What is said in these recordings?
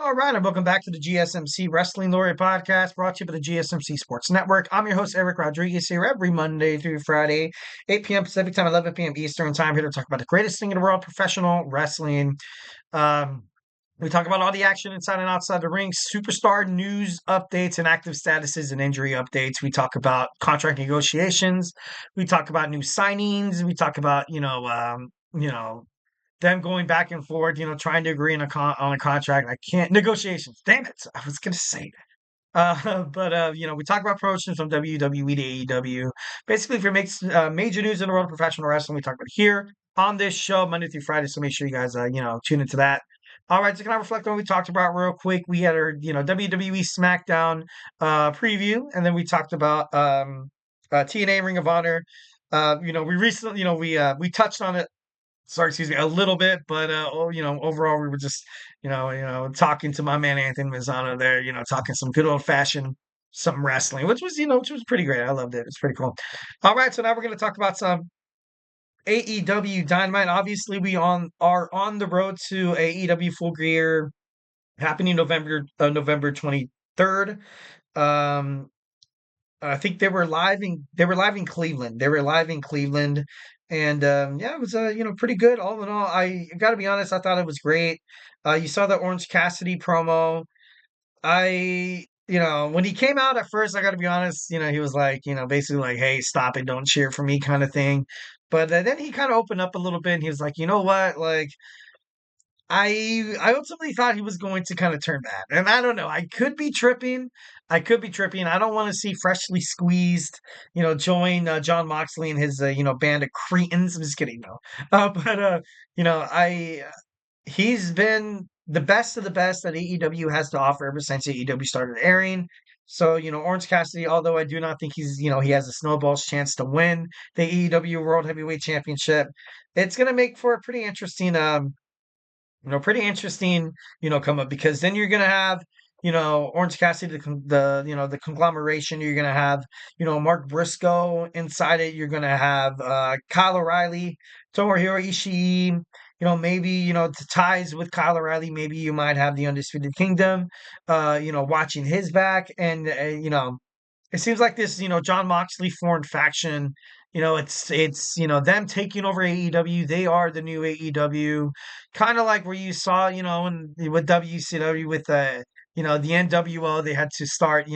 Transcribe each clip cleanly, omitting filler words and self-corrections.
All right, and welcome back to the GSMC Wrestling Laureate podcast brought to you by the GSMC Sports Network. I'm your host, Eric Rodriguez, here every Monday through Friday, 8 p.m. Pacific Time, 11 p.m. Eastern Time, here to talk about the greatest thing in the world, professional wrestling. Um, we talk about all the action inside and outside the ring, superstar news updates and active statuses and injury updates. We talk about contract negotiations. We talk about new signings. We talk about, them going back and forth, trying to agree on a contract. I can't negotiations. Damn it! I was gonna say that. We talk about promotions from WWE to AEW. Basically, if it makes major news in the world of professional wrestling, we talk about it here on this show Monday through Friday. So make sure you guys, tune into that. All right, so can I reflect on what we talked about real quick? We had our, WWE SmackDown preview, and then we talked about TNA Ring of Honor. We recently, we touched on it, sorry, excuse me, a little bit, but overall we were just, talking to my man Anthony Mazzano there, talking some good old fashioned some wrestling, which was pretty great. I loved it. It's pretty cool. All right, so now we're gonna talk about some AEW Dynamite. Obviously, are on the road to AEW Full Gear happening November 23rd. Um, I think they were live in Cleveland. They were live in Cleveland, and yeah, it was pretty good all in all. I got to be honest, I thought it was great. You saw the Orange Cassidy promo. When he came out at first, I got to be honest, he was like, basically like, "Hey, stop it, don't cheer for me," kind of thing. But then he kind of opened up a little bit, and he was like, "You know what? Like, I ultimately thought he was going to kind of turn bad, and I don't know. I could be tripping. I could be tripping. I don't want to see freshly squeezed, join Jon Moxley and his band of cretins. I'm just kidding, no. But I he's been the best of the best that AEW has to offer ever since AEW started airing. So, Orange Cassidy, although I do not think he has a snowball's chance to win the AEW World Heavyweight Championship, it's going to make for a pretty interesting, come up, because then you're gonna have, Orange Cassidy, the conglomeration. You're gonna have, Mark Briscoe inside it. You're gonna have Kyle O'Reilly, Tomohiro Ishii. Maybe the ties with Kyle O'Reilly. Maybe you might have the Undisputed Kingdom, watching his back, and it seems like this, Jon Moxley foreign faction, it's them taking over AEW. They are the new AEW, kind of like where you saw, with WCW with the NWO. They had to start,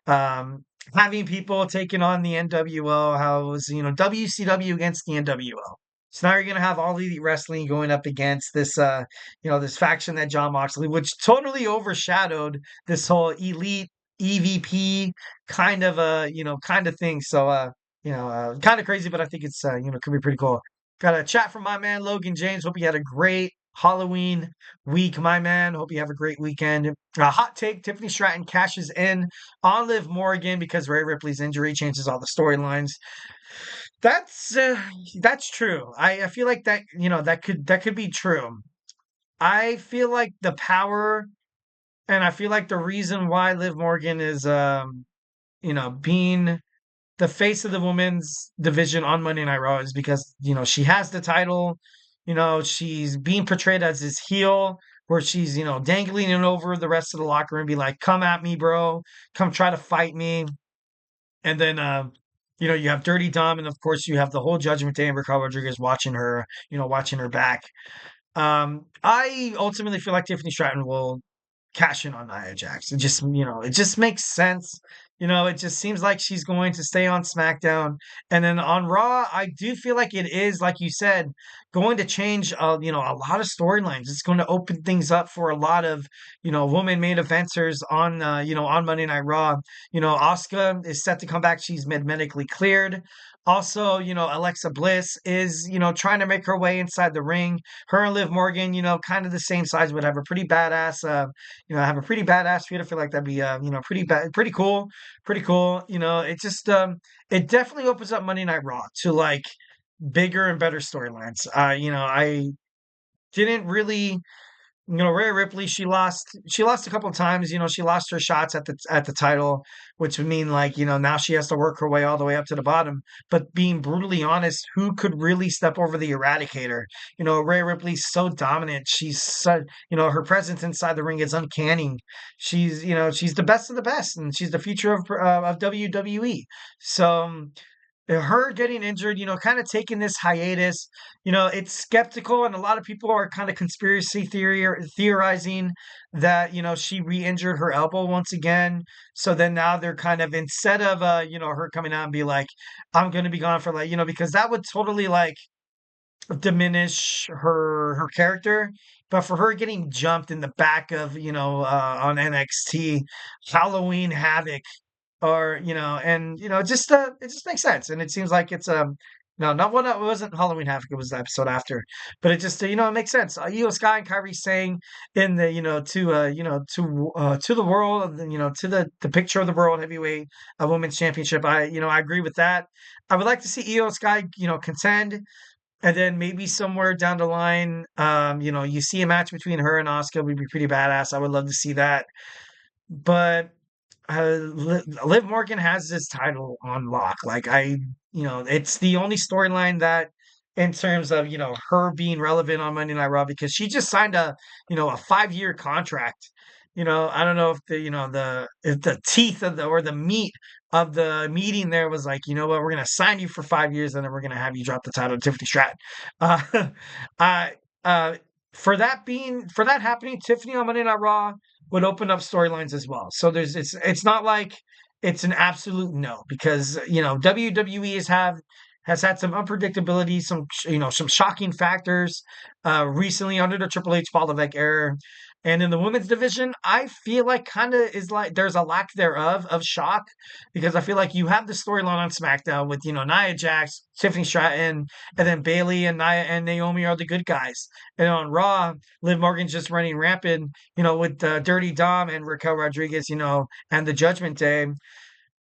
um, having people taking on the NWO. How it was, WCW against the NWO. So now you're gonna have All Elite Wrestling going up against this, this faction that Jon Moxley, which totally overshadowed this whole Elite EVP kind of thing. So, kind of crazy, but I think it's, could be pretty cool. Got a chat from my man Logan James. Hope you had a great Halloween week, my man. Hope you have a great weekend. Hot take: Tiffany Stratton cashes in on Liv Morgan because Rhea Ripley's injury changes all the storylines. That's that's true. I feel like that that could be true. I feel like the power, and I feel like the reason why Liv Morgan is being the face of the women's division on Monday Night Raw is because, she has the title. She's being portrayed as this heel where she's, dangling it over the rest of the locker room, be like, "Come at me, bro. Come try to fight me." And then, you have Dirty Dom, and of course, you have the whole Judgment Day and Raquel Rodriguez watching her back. I ultimately feel like Tiffany Stratton will cash in on Nia Jax. It just makes sense. It just seems like she's going to stay on SmackDown. And then on Raw, I do feel like it is, like you said, going to change, a lot of storylines. It's going to open things up for a lot of, women main eventers on Monday Night Raw. Asuka is set to come back. She's medically cleared. Also, Alexa Bliss is, trying to make her way inside the ring. Her and Liv Morgan, kind of the same size, would have a pretty badass, have a pretty badass feud. I feel like that'd be, pretty cool, pretty cool. It just, it definitely opens up Monday Night Raw to like bigger and better storylines. I didn't really Rhea Ripley, she lost a couple of times. She lost her shots at the title, which would mean like, now she has to work her way all the way up to the bottom. But being brutally honest, who could really step over the Eradicator? Rhea Ripley's so dominant. She's so, her presence inside the ring is uncanny. She's the best of the best, and she's the future of WWE. So her getting injured, kind of taking this hiatus, it's skeptical, and a lot of people are kind of conspiracy theorizing that she re-injured her elbow once again. So then now they're kind of, instead of her coming out and be like, I'm going to be gone for like, because that would totally like diminish her character. But for her getting jumped in the back of on NXT Halloween Havoc, or and it just makes sense, and it seems like it's no, not what, it wasn't Halloween Havoc, it was the episode after, but it just it makes sense. Io Sky and Kyrie saying in the to the world, to the picture of the world heavyweight women's championship. I agree with that. I would like to see Io Sky contend, and then maybe somewhere down the line, you see a match between her and Asuka would be pretty badass. I would love to see that. But Liv Morgan has this title on lock. Like it's the only storyline that, in terms of her being relevant on Monday Night Raw, because she just signed a 5-year contract. I don't know if the teeth of the meat of the meeting there was like, what, we're gonna sign you for 5 years, and then we're gonna have you drop the title to Tiffany Stratton. Uh, I for that happening, Tiffany on Monday Night Raw would open up storylines as well. So it's not like it's an absolute no, because WWE has had some unpredictability, some shocking factors recently under the Triple H Paul Levesque era. And in the women's division, I feel like kind of is like there's a lack thereof of shock, because I feel like you have the storyline on SmackDown with Nia Jax, Tiffany Stratton, and then Bayley and Nia and Naomi are the good guys. And on Raw, Liv Morgan's just running rampant, with Dirty Dom and Raquel Rodriguez, and the Judgment Day.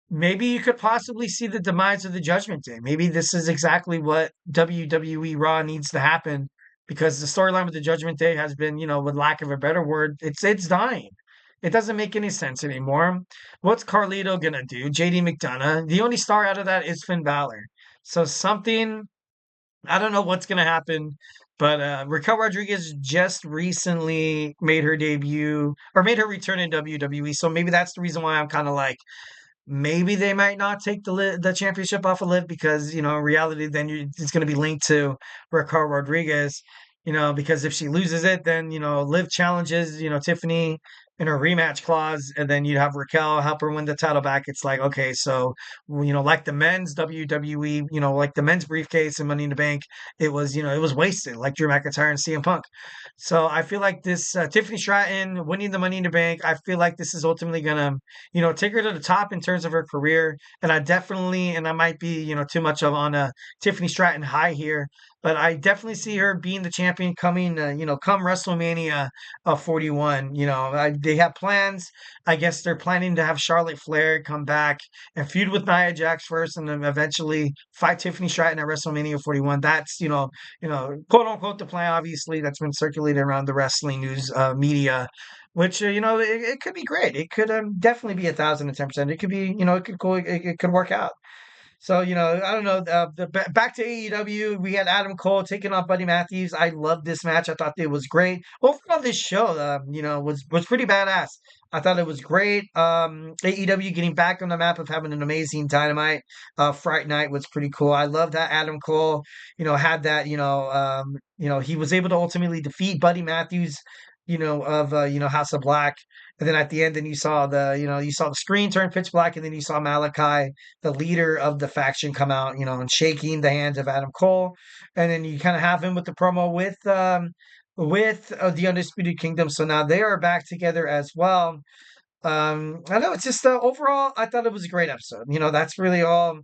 Maybe you could possibly see the demise of the Judgment Day. Maybe this is exactly what WWE Raw needs to happen, because the storyline with the Judgment Day has been, with lack of a better word, it's dying. It doesn't make any sense anymore. What's Carlito gonna do? JD McDonough. The only star out of that is Finn Balor. So something, I don't know what's gonna happen, but Raquel Rodriguez just recently made her debut, or made her return in WWE. So maybe that's the reason why I'm kind of like, maybe they might not take the championship off of Liv, because in reality, then it's going to be linked to Raquel Rodriguez. Because if she loses it, then Liv challenges Tiffany in her rematch clause, and then you'd have Raquel help her win the title back. It's like, okay, so like the men's WWE, like the men's briefcase and Money in the Bank, it was it was wasted, like Drew McIntyre and CM Punk. So I feel like this Tiffany Stratton winning the Money in the Bank, I feel like this is ultimately gonna take her to the top in terms of her career. And I might be too much of on a Tiffany Stratton high here, but I definitely see her being the champion coming, come WrestleMania 41. They have plans. I guess they're planning to have Charlotte Flair come back and feud with Nia Jax first, and then eventually fight Tiffany Stratton at WrestleMania 41. That's quote unquote the plan. Obviously, that's been circulated around the wrestling news media, which it could be great. It could definitely be 1,010%. It could be it could go. It could work out. So, I don't know. Back to AEW, we had Adam Cole taking on Buddy Mathews. I loved this match. I thought it was great. Overall, this show, was pretty badass. I thought it was great. AEW getting back on the map of having an amazing Dynamite. Fright Night was pretty cool. I love that Adam Cole, had that. He was able to ultimately defeat Buddy Mathews, of House of Black. And then at the end, then you saw the screen turn pitch black, and then you saw Malachi, the leader of the faction, come out, and shaking the hands of Adam Cole. And then you kind of have him with the promo with the Undisputed Kingdom. So now they are back together as well. I know it's just overall, I thought it was a great episode. That's really all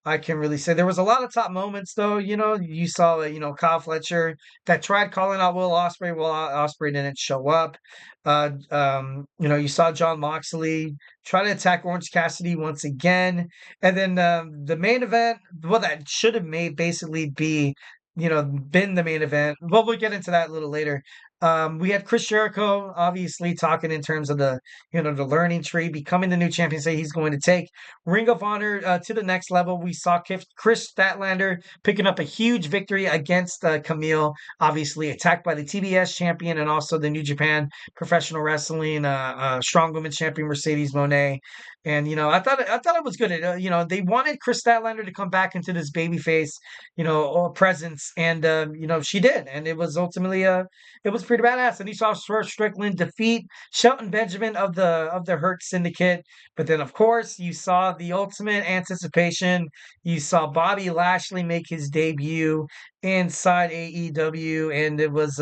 I can really say. There was a lot of top moments, though. You saw, Kyle Fletcher that tried calling out Will Ospreay. Will Ospreay didn't show up. You saw Jon Moxley try to attack Orange Cassidy once again, and then the main event. Well, that should have made basically be, been the main event. Well, we'll get into that a little later. We had Chris Jericho obviously talking in terms of the learning tree, becoming the new champion. Say he's going to take Ring of Honor to the next level. We saw Kris Statlander picking up a huge victory against Kamille, obviously attacked by the TBS champion and also the New Japan Professional Wrestling Strong Women's Champion Mercedes Monet. And I thought it was good. They wanted Kris Statlander to come back into this babyface, presence, and she did, and it was pretty badass. And you saw Swerve Strickland defeat Shelton Benjamin of the Hurt Syndicate. But then, of course, you saw the ultimate anticipation. You saw Bobby Lashley make his debut inside AEW, and it was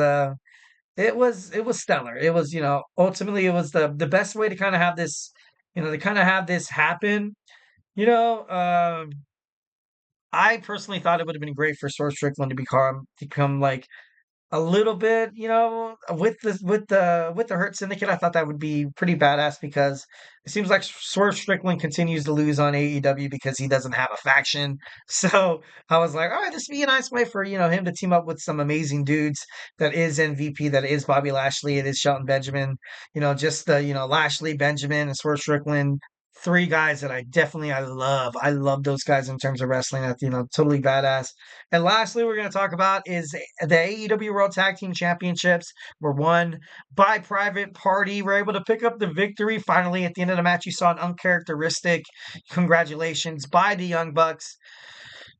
stellar. It was, ultimately it was the best way to kind of have this, happen. You know, I personally thought it would have been great for Swerve Strickland to become like a little bit, with the Hurt Syndicate. I thought that would be pretty badass because it seems like Swerve Strickland continues to lose on AEW because he doesn't have a faction. So I was like, all right, this would be a nice way for him to team up with some amazing dudes. That is MVP, that is Bobby Lashley, it is Shelton Benjamin. Just Lashley, Benjamin, and Swerve Strickland. Three guys that I love. I love those guys in terms of wrestling. That's totally badass. And lastly, we're going to talk about is the AEW World Tag Team Championships were won by Private Party. We're able to pick up the victory. Finally, at the end of the match, you saw an uncharacteristic congratulations by the Young Bucks,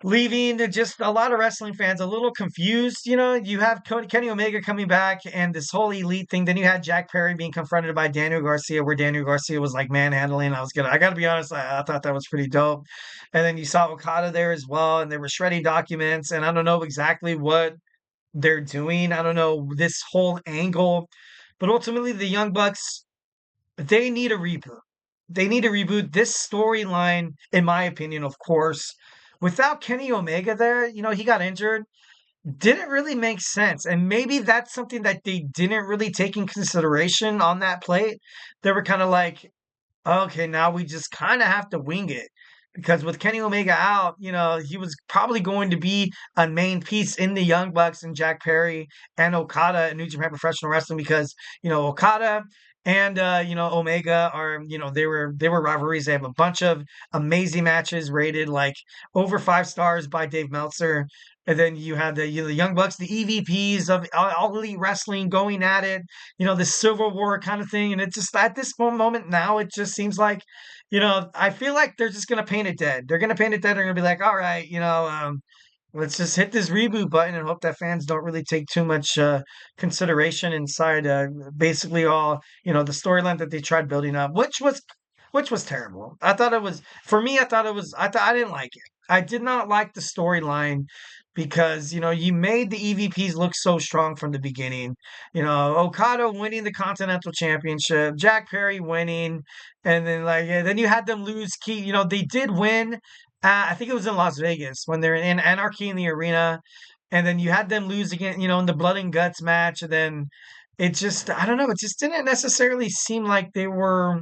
leaving just a lot of wrestling fans a little confused. You have Kenny Omega coming back and this whole elite thing. Then you had Jack Perry being confronted by Daniel Garcia, where Daniel Garcia was like manhandling. I got to be honest, I thought that was pretty dope. And then you saw Okada there as well, and they were shredding documents. And I don't know exactly what they're doing. I don't know this whole angle, but ultimately the Young Bucks, they need a reboot. They need to reboot this storyline, in my opinion, of course. Without Kenny Omega there, he got injured. Didn't really make sense. And maybe that's something that they didn't really take in consideration on that plate. They were kind of like, okay, now we just kind of have to wing it. Because with Kenny Omega out, he was probably going to be a main piece in the Young Bucks and Jack Perry and Okada in New Japan Professional Wrestling because, Okada and Omega are, they were rivalries. They have a bunch of amazing matches rated like over 5 stars by Dave Meltzer. And then you have the Young Bucks, the EVPs of All Elite Wrestling going at it, the Civil War kind of thing. And it just at this moment now, it just seems like, I feel like they're just gonna paint it dead. They're gonna paint it dead. They're gonna be like, all right, let's just hit this reboot button and hope that fans don't really take too much consideration inside basically all the storyline that they tried building up, which was terrible. I thought it was for me. I didn't like it. I did not like the storyline because you made the EVPs look so strong from the beginning. Okada winning the Continental Championship, Jack Perry winning, and then then you had them lose key. They did win. I think it was in Las Vegas when they're in Anarchy in the arena, and then you had them lose again. In the Blood and Guts match, and then it just I don't know. It just didn't necessarily seem like they were.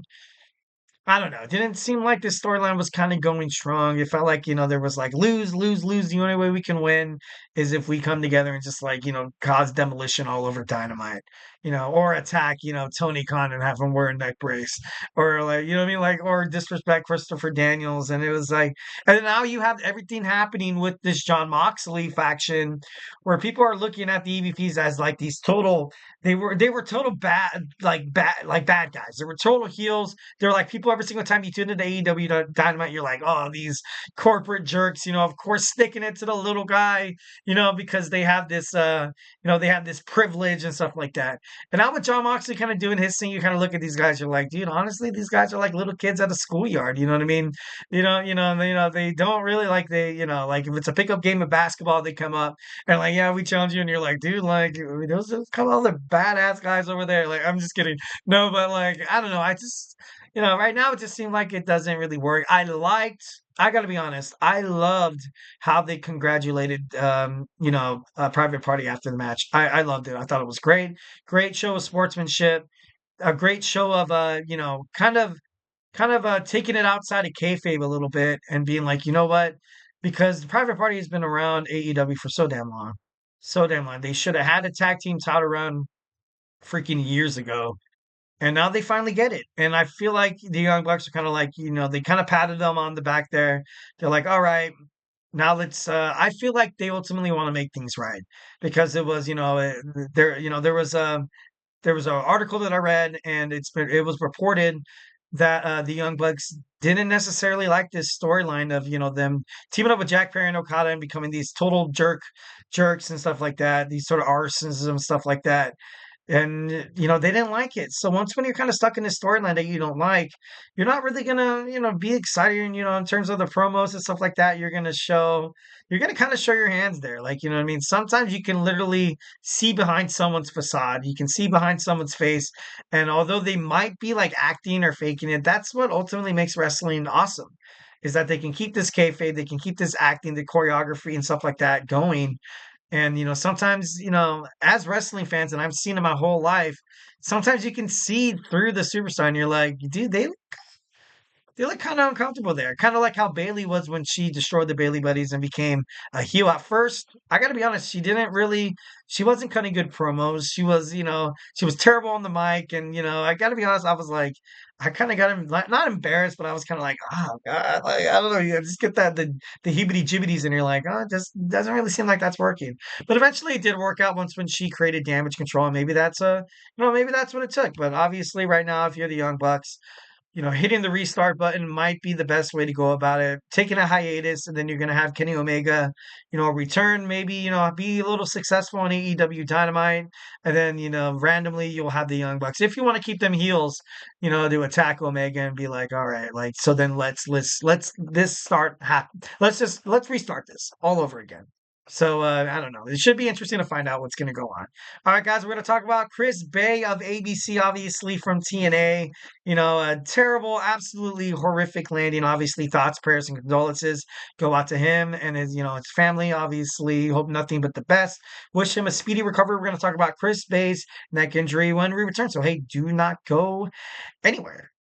I don't know. It didn't seem like this storyline was kind of going strong. It felt like, there was like lose, lose, lose. The only way we can win is if we come together and just like, cause demolition all over Dynamite, or attack, Tony Khan and have him wear a neck brace or like, you know what I mean? Like, or disrespect Christopher Daniels. And it was like, and now you have everything happening with this Jon Moxley faction where people are looking at the EVPs as like these they were total bad guys. They were total heels. They're like people every single time you tune into AEW Dynamite, you're like, oh, these corporate jerks, of course, sticking it to the little guy, because they have this, they have this privilege and stuff like that. And now with Jon Moxley kind of doing his thing, you kind of look at these guys, you're like, dude, honestly, these guys are like little kids at a schoolyard. You know what I mean? They don't really like like if it's a pickup game of basketball, they come up and like, yeah, we challenge you, and you're like, dude, like those are come all the badass guys over there. Like, I'm just kidding. No, but like, I don't know. I just, right now it just seemed like it doesn't really work. I got to be honest, I loved how they congratulated, Private Party after the match. I loved it. I thought it was great. Great show of sportsmanship. A great show of, kind of taking it outside of kayfabe a little bit and being like, you know what? Because the Private Party has been around AEW for so damn long. So damn long. They should have had a tag team title run freaking years ago. And now they finally get it. And I feel like the Young Bucks are kind of like, they kind of patted them on the back there. They're like, all right, now let's I feel like they ultimately want to make things right because it was, there was an article that I read, and it was reported that the Young Bucks didn't necessarily like this storyline of them teaming up with Jack Perry and Okada and becoming these total jerks and stuff like that, these sort of arsons and stuff like that. And they didn't like it. So once when you're kind of stuck in this storyline that you don't like, you're not really gonna be excited. In terms of the promos and stuff like that, you're gonna kind of show your hands there. Like what I mean. Sometimes you can literally see behind someone's facade. You can see behind someone's face, and although they might be like acting or faking it, that's what ultimately makes wrestling awesome. Is that they can keep this kayfabe, they can keep this acting, the choreography and stuff like that going, and sometimes, as wrestling fans, and I've seen it my whole life, sometimes you can see through the superstar and you're like, dude, they look kind of uncomfortable there. Kind of like how Bailey was when she destroyed the Bailey Buddies and became a heel at first. I got to be honest, she wasn't cutting good promos. She was terrible on the mic. And, I got to be honest, I was like, I kind of got him, not embarrassed, but I was kind of like, oh, God, like, I don't know. You just get the heebity jibbities and you're like, oh, it just doesn't really seem like that's working. But eventually it did work out once when she created damage control. And maybe that's what it took. But obviously, right now, if you're the Young Bucks, hitting the restart button might be the best way to go about it. Taking a hiatus, and then you're going to have Kenny Omega, return, maybe, be a little successful on AEW Dynamite. And then, randomly you'll have the Young Bucks. If you want to keep them heels, to attack Omega and be like, all right, like, so then let's this start happen. Let's restart this all over again. So I don't know. It should be interesting to find out what's going to go on. All right, guys, we're going to talk about Chris Bay of ABC, obviously from TNA. A terrible, absolutely horrific landing. Obviously, thoughts, prayers, and condolences go out to him and his family. Obviously, hope nothing but the best. Wish him a speedy recovery. We're going to talk about Chris Bay's neck injury when we return. So hey, do not go anywhere.